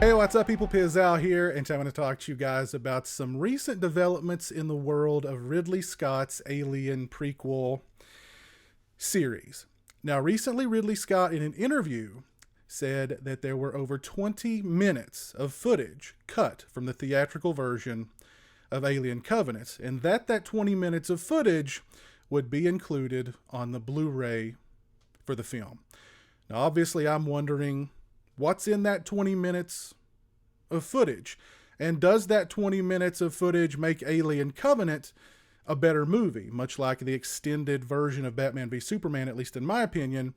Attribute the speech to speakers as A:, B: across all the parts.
A: Hey, what's up, people? Pizzal here, and I'm going to talk to you guys about some recent developments in the world of Ridley Scott's Alien prequel series. Now, recently, Ridley Scott, in an interview, said that there were over 20 minutes of footage cut from the theatrical version of Alien Covenant, and that 20 minutes of footage would be included on the Blu-ray for the film. Now, obviously, I'm wondering, what's in that 20 minutes of footage? And does that 20 minutes of footage make Alien Covenant a better movie? Much like the extended version of Batman v Superman, at least in my opinion,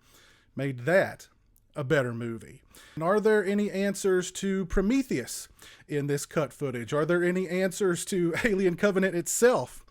A: made that a better movie. And are there any answers to Prometheus in this cut footage? Are there any answers to Alien Covenant itself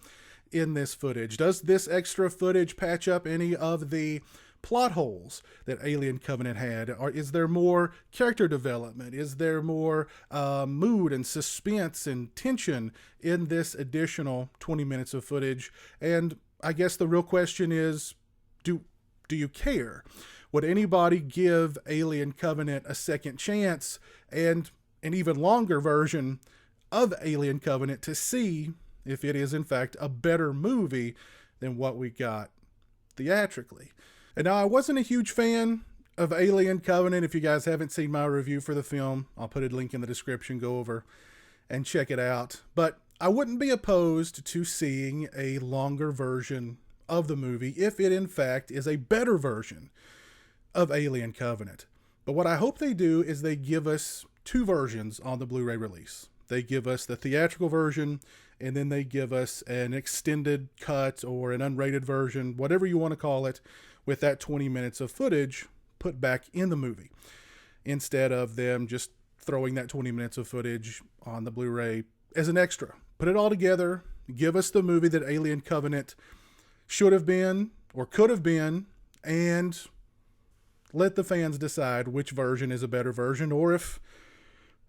A: in this footage? Does this extra footage patch up any of the plot holes that Alien Covenant had? Or is there more character development? Is there more mood and suspense and tension in this additional 20 minutes of footage? And I guess the real question is, do you care? Would anybody give Alien Covenant a second chance and an even longer version of Alien Covenant to see if it is in fact a better movie than what we got theatrically? And now, I wasn't a huge fan of Alien Covenant. If you guys haven't seen my review for the film, I'll put a link in the description. Go over and check it out. But I wouldn't be opposed to seeing a longer version of the movie if it in fact is a better version of Alien Covenant. But what I hope they do is they give us two versions on the Blu-ray release. They give us the theatrical version, and then they give us an extended cut or an unrated version, whatever you want to call it, with that 20 minutes of footage put back in the movie, instead of them just throwing that 20 minutes of footage on the Blu-ray as an extra. Put it all together, give us the movie that Alien Covenant should have been or could have been, and let the fans decide which version is a better version, or if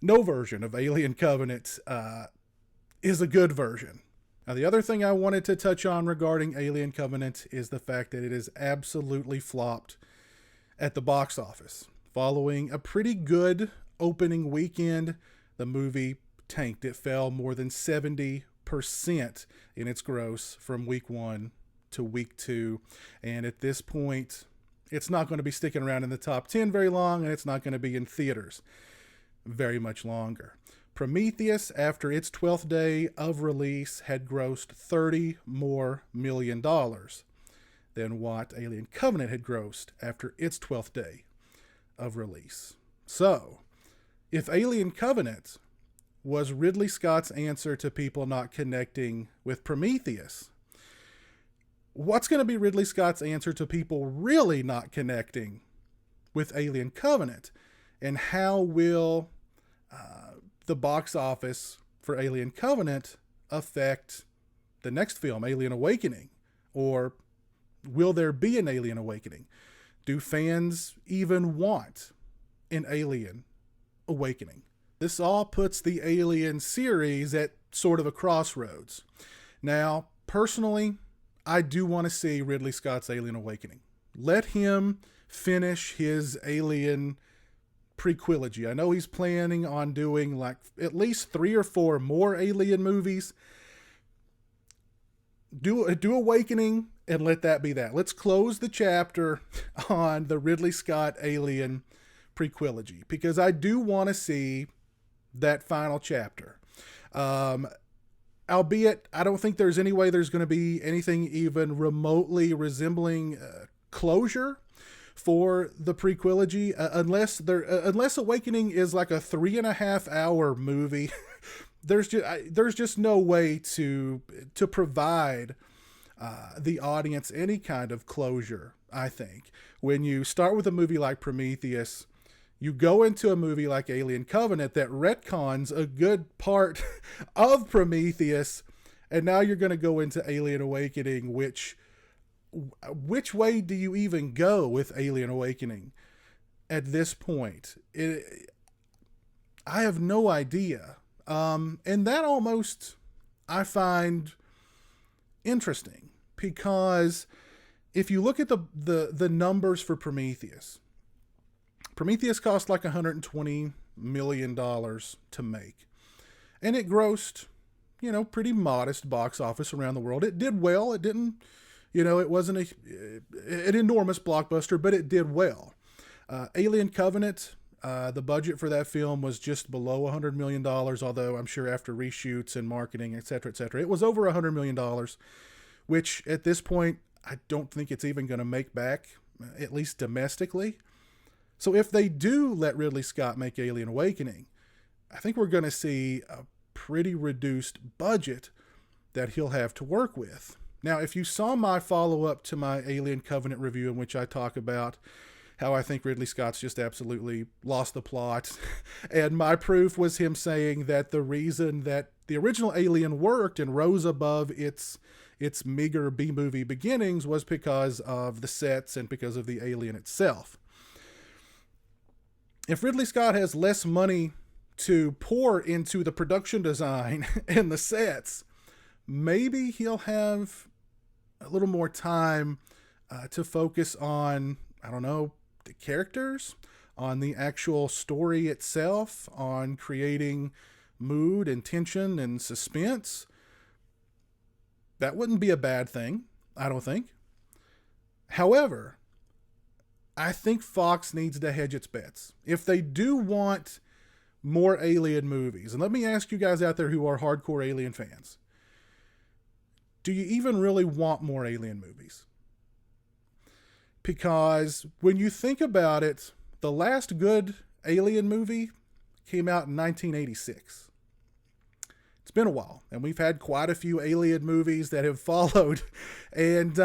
A: no version of Alien Covenant is a good version. Now, the other thing I wanted to touch on regarding Alien Covenant is the fact that it has absolutely flopped at the box office. Following a pretty good opening weekend, the movie tanked. It fell more than 70% in its gross from week 1 to week 2. And at this point, it's not going to be sticking around in the top 10 very long, and it's not going to be in theaters very much longer. Prometheus, after its 12th day of release, had grossed $30 million more than what Alien Covenant had grossed after its 12th day of release. So, if Alien Covenant was Ridley Scott's answer to people not connecting with Prometheus, what's going to be Ridley Scott's answer to people really not connecting with Alien Covenant? And how will the box office for Alien Covenant affect the next film, Alien Awakening? Or will there be an Alien Awakening? Do fans even want an Alien Awakening? This all puts the Alien series at sort of a crossroads. Now, personally, I do want to see Ridley Scott's Alien Awakening. Let him finish his Alien prequelogy. I know he's planning on doing like at least 3 or 4 more Alien movies. Do Awakening and let that be that. Let's close the chapter on the Ridley Scott Alien prequelogy, because I do want to see that final chapter. Albeit, I don't think there's any way there's going to be anything even remotely resembling closure for the prequelogy, unless Awakening is like a 3.5-hour movie. there's just no way to provide the audience any kind of closure. I think when you start with a movie like Prometheus, you go into a movie like Alien Covenant that retcons a good part of Prometheus, and now you're going to go into Alien Awakening, which way do you even go with Alien Awakening at this point? I have no idea. And that almost I find interesting, because if you look at the numbers for Prometheus cost like $120 million to make. And it grossed, pretty modest box office around the world. It did well. It didn't, it wasn't an enormous blockbuster, but it did well. Alien Covenant, the budget for that film was just below $100 million, although I'm sure after reshoots and marketing, et cetera, it was over $100 million, which at this point, I don't think it's even going to make back, at least domestically. So if they do let Ridley Scott make Alien Awakening, I think we're going to see a pretty reduced budget that he'll have to work with. Now, if you saw my follow-up to my Alien Covenant review in which I talk about how I think Ridley Scott's just absolutely lost the plot, and my proof was him saying that the reason that the original Alien worked and rose above its meager B-movie beginnings was because of the sets and because of the alien itself. If Ridley Scott has less money to pour into the production design and the sets, maybe he'll have a little more time to focus on, the characters, on the actual story itself, on creating mood and tension and suspense. That wouldn't be a bad thing, I don't think. However, I think Fox needs to hedge its bets. If they do want more Alien movies, and let me ask you guys out there who are hardcore Alien fans, do you even really want more Alien movies? Because when you think about it, the last good Alien movie came out in 1986. It's been a while, and we've had quite a few Alien movies that have followed, and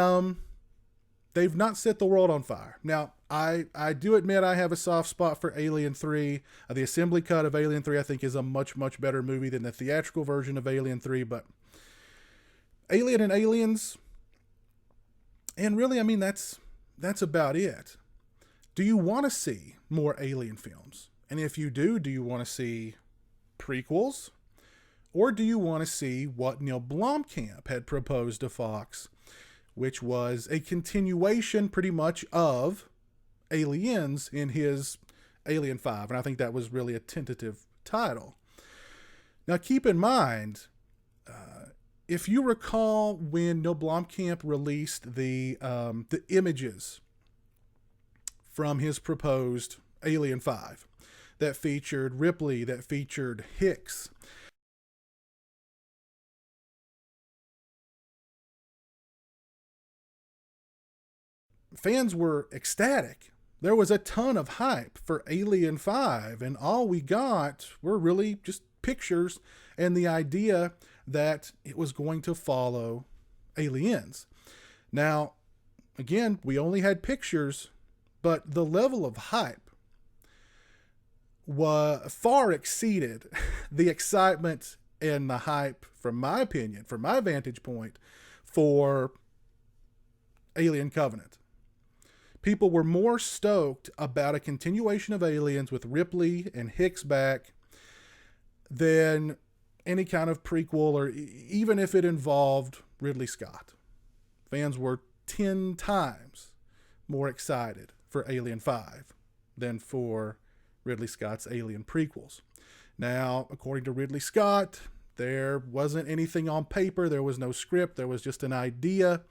A: they've not set the world on fire. Now, I do admit I have a soft spot for Alien 3. The assembly cut of Alien 3, I think, is a much, much better movie than the theatrical version of Alien 3, but Alien and Aliens, and really, that's about it. Do you want to see more Alien films? And if you do you want to see prequels? Or do you want to see what Neil Blomkamp had proposed to Fox, which was a continuation pretty much of Aliens in his Alien 5? And I think that was really a tentative title. Now keep in mind, if you recall when Neil Blomkamp released the images from his proposed Alien 5 that featured Ripley, that featured Hicks, fans were ecstatic. There was a ton of hype for Alien 5, and all we got were really just pictures and the idea that it was going to follow Aliens. Now, again, we only had pictures, but the level of hype far exceeded the excitement and the hype, from my opinion, from my vantage point, for Alien Covenant. People were more stoked about a continuation of Aliens with Ripley and Hicks back than any kind of prequel, or even if it involved Ridley Scott. Fans were 10 times more excited for Alien 5 than for Ridley Scott's Alien prequels. Now, according to Ridley Scott, there wasn't anything on paper. There was no script. There was just an idea.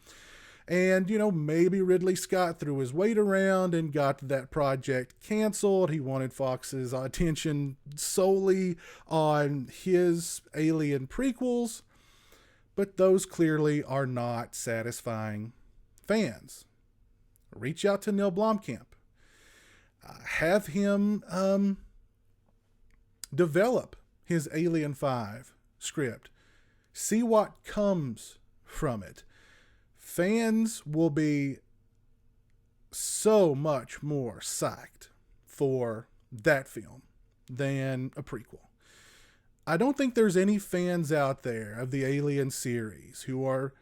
A: And, maybe Ridley Scott threw his weight around and got that project canceled. He wanted Fox's attention solely on his Alien prequels, but those clearly are not satisfying fans. Reach out to Neil Blomkamp. Have him develop his Alien 5 script. See what comes from it. Fans will be so much more psyched for that film than a prequel. I don't think there's any fans out there of the Alien series who are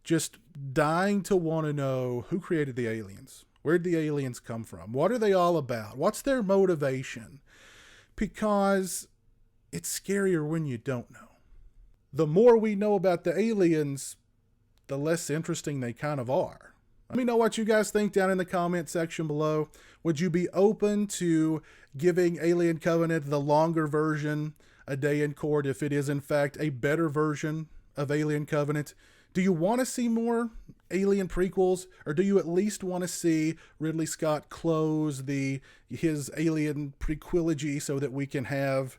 A: just dying to want to know who created the aliens. Where did the aliens come from? What are they all about? What's their motivation? Because it's scarier when you don't know. The more we know about the aliens, the less interesting they kind of are. Let me know what you guys think down in the comment section below. Would you be open to giving Alien Covenant the longer version, A Day in Court, if it is in fact a better version of Alien Covenant? Do you want to see more Alien prequels, or do you at least want to see Ridley Scott close his Alien prequilogy so that we can have,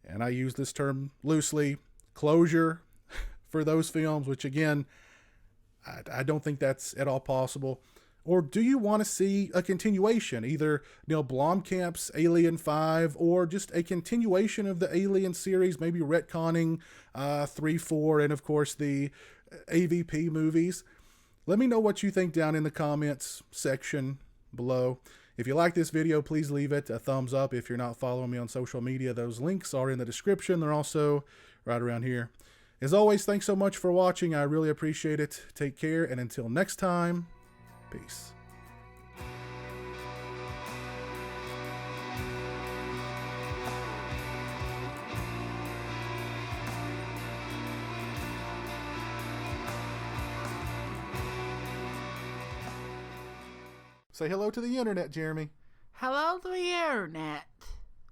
A: and I use this term loosely, closure for those films, which again, I don't think that's at all possible. Or do you want to see a continuation, either Neil Blomkamp's Alien 5 or just a continuation of the Alien series, maybe retconning 3, 4, and of course the AVP movies? Let me know what you think down in the comments section below. If you like this video, please leave it a thumbs up. If you're not following me on social media, those links are in the description. They're also right around here. As always, thanks so much for watching. I really appreciate it. Take care, and until next time, peace. Say hello to the internet, Jeremy.
B: Hello to the internet.